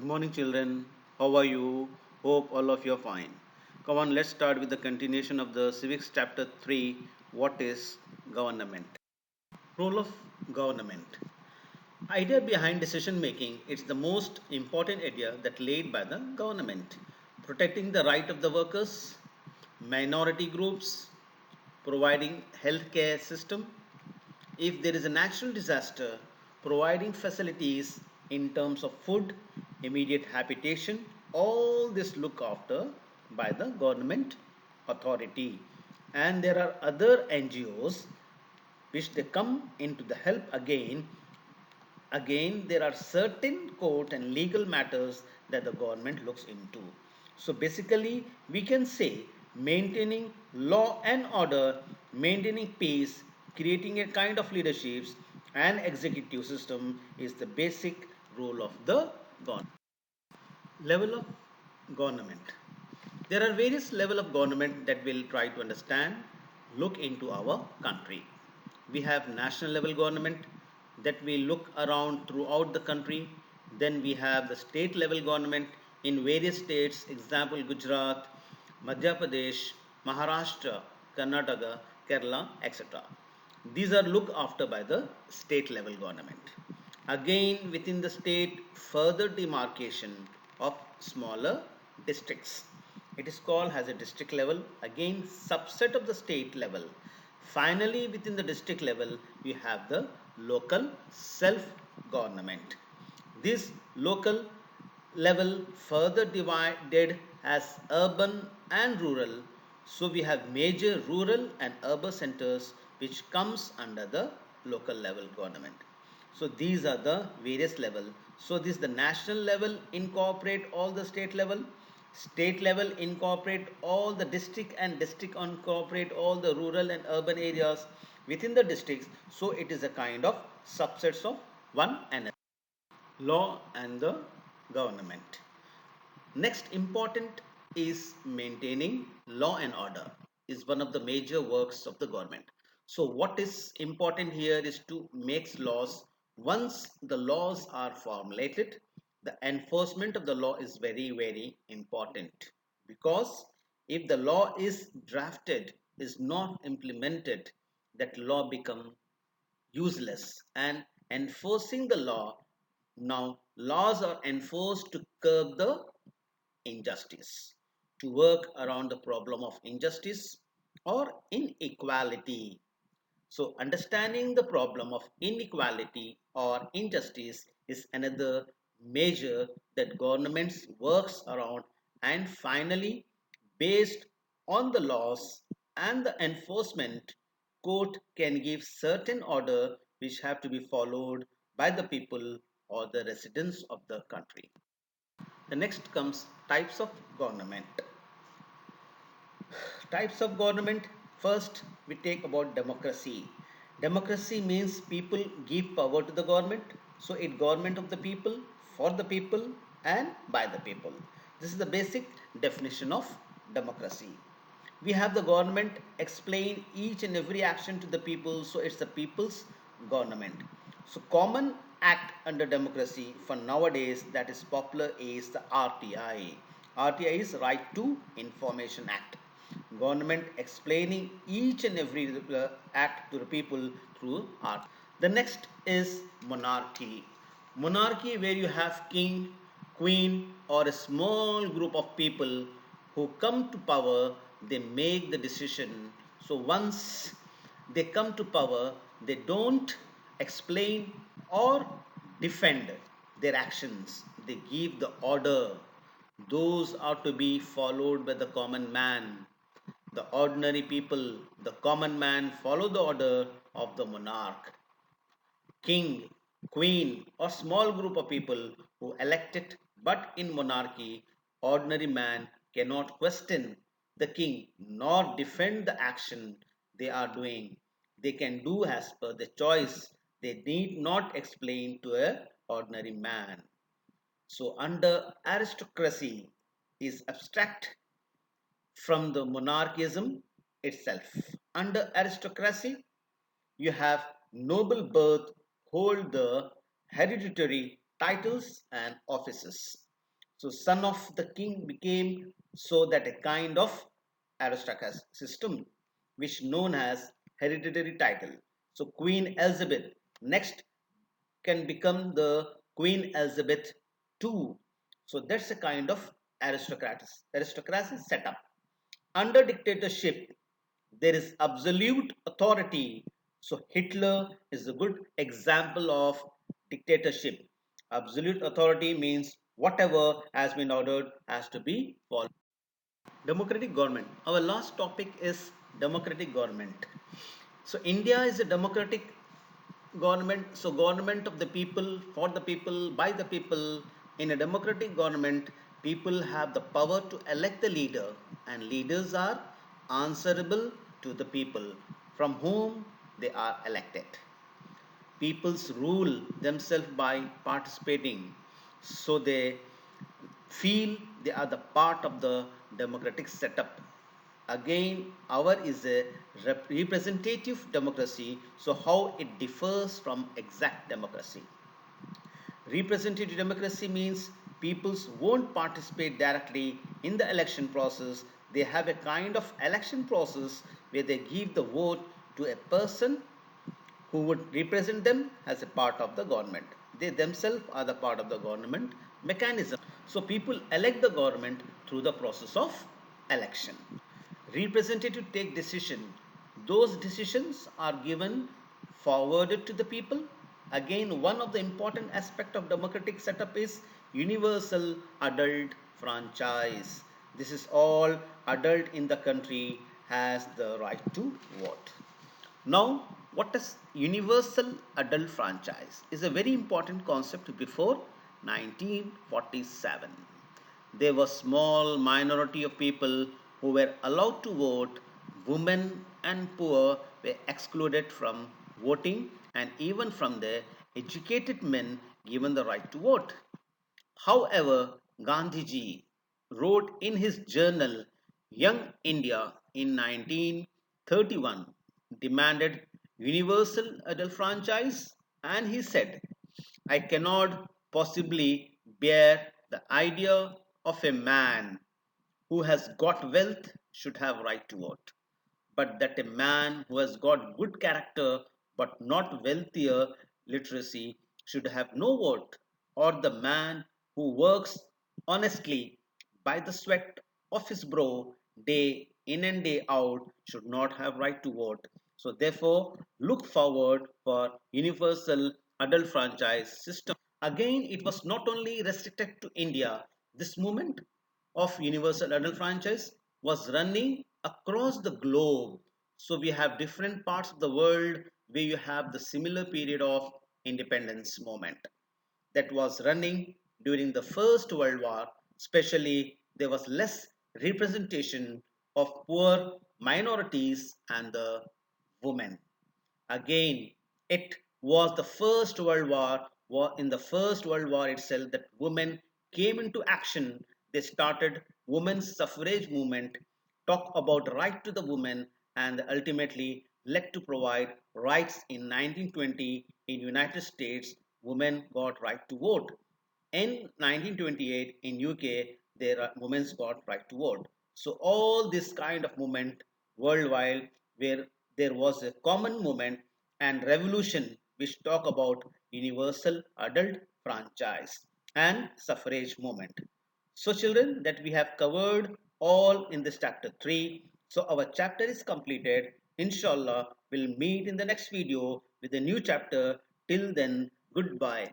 Good morning, children. How are you? Hope all of you are fine. Come on, let's start with the continuation of the Civics Chapter 3. What is government? Role of government. Idea behind decision making. It's the most important idea that laid by the government. Protecting the right of the workers, minority groups, providing healthcare system, if there is a natural disaster, providing facilities in terms of food, immediate habitation, all this looked after by the government authority. And there are other NGOs which they come into the help again there are certain court and legal matters that the government looks into. So basically we can say maintaining law and order, maintaining peace, creating a kind of leaderships and executive system is the basic role of the government. Level of government. There are various level of government that we'll try to understand, look into our country. We have national level government that we look around throughout the country. Then we have the state level government in various states, example Gujarat, Madhya Pradesh, Maharashtra, Karnataka, Kerala, etc. These are looked after by the state level government. Again, within the state, further demarcation of smaller districts. It is called as a district level, again, subset of the state level. Finally, within the district level, you have the local self government. This local level further divided as urban and rural. So we have major rural and urban centers which comes under the local level government. So these are the various level. So this the national level incorporate all the state level incorporate all the district, and district incorporate all the rural and urban areas within the districts. So it is a kind of subsets of one another. Law and the government. Next important is maintaining law and order is one of the major works of the government. So what is important here is to make laws. Once the laws are formulated, the enforcement of the law is very important, because if the law is drafted is not implemented, that law become useless. And enforcing the law, now laws are enforced to curb the injustice, to work around the problem of injustice or inequality. So understanding the problem of inequality or injustice is another measure that governments works around. And finally, based on the laws and the enforcement, court can give certain order which have to be followed by the people or the residents of the country. The next comes types of government. Types of government. First, we take about democracy. Democracy means people give power to the government. So it government of the people, for the people, and by the people. This is the basic definition of democracy. We have the government explain each and every action to the people, so it's the people's government. So common act under democracy for nowadays that is popular is the RTI. RTI is Right to Information Act. Government explaining each and every act to the people through art. The next is monarchy. Monarchy where you have king, queen, or a small group of people who come to power, they make the decision. So once they come to power, they don't explain or defend their actions, they give the order. Those are to be followed by the common man. The ordinary people, the common man, follow the order of the monarch, king, queen, or small group of people who elect it. But in monarchy, ordinary man cannot question the king nor defend the action they are doing. They can do as per the choice. They need not explain to a ordinary man. So under aristocracy is abstract from the monarchism itself. Under aristocracy, you have noble birth, hold the hereditary titles and offices. So son of the king became so that a kind of aristocratic system which known as hereditary title. So Queen Elizabeth next can become the Queen Elizabeth II. So that's a kind of aristocracy setup. Under dictatorship, there is absolute authority. So Hitler is a good example of dictatorship. Absolute authority means whatever has been ordered has to be followed. Democratic government. Our last topic is democratic government. So India is a democratic government. So government of the people, for the people, by the people. In a democratic government, people have the power to elect the leader, and leaders are answerable to the people from whom they are elected. Peoples rule themselves by participating, so they feel they are the part of the democratic setup. Again, our is a representative democracy, so how it differs from exact democracy. Representative democracy means peoples won't participate directly in the election process. They have a kind of election process where they give the vote to a person who would represent them as a part of the government. They themselves are the part of the government mechanism. So people elect the government through the process of election. Representative take decision. Those decisions are given forwarded to the people. Again, one of the important aspect of democratic setup is universal adult franchise. This is all adult in the country has the right to vote. Now, what is universal adult franchise is a very important concept before 1947. There was small minority of people who were allowed to vote. Women and poor were excluded from voting, and even from the educated men given the right to vote. However, Gandhiji wrote in his journal Young India in 1931 demanded universal adult franchise, and he said, I cannot possibly bear the idea of a man who has got wealth should have right to vote, but that a man who has got good character but not wealthier literacy should have no vote, or the man who works honestly by the sweat of his brow day in and day out should not have right to vote. So therefore look forward for universal adult franchise system. Again, it was not only restricted to India. This movement of universal adult franchise was running across the globe. So we have different parts of the world where you have the similar period of independence movement that was running during the First World War. Especially, there was less representation of poor minorities and the women. Again, it was the First World War. In the First World War itself, that women came into action. They started women's suffrage movement, talk about right to the women, and ultimately led to provide rights in 1920 in United States. Women got right to vote. In 1928 in UK, there are women's got right to vote. So all this kind of movement worldwide, where there was a common movement and revolution which talk about universal adult franchise and suffrage movement. So children, that we have covered all in this chapter 3. So our chapter is completed. Inshallah, we'll meet in the next video with a new chapter. Till then, goodbye.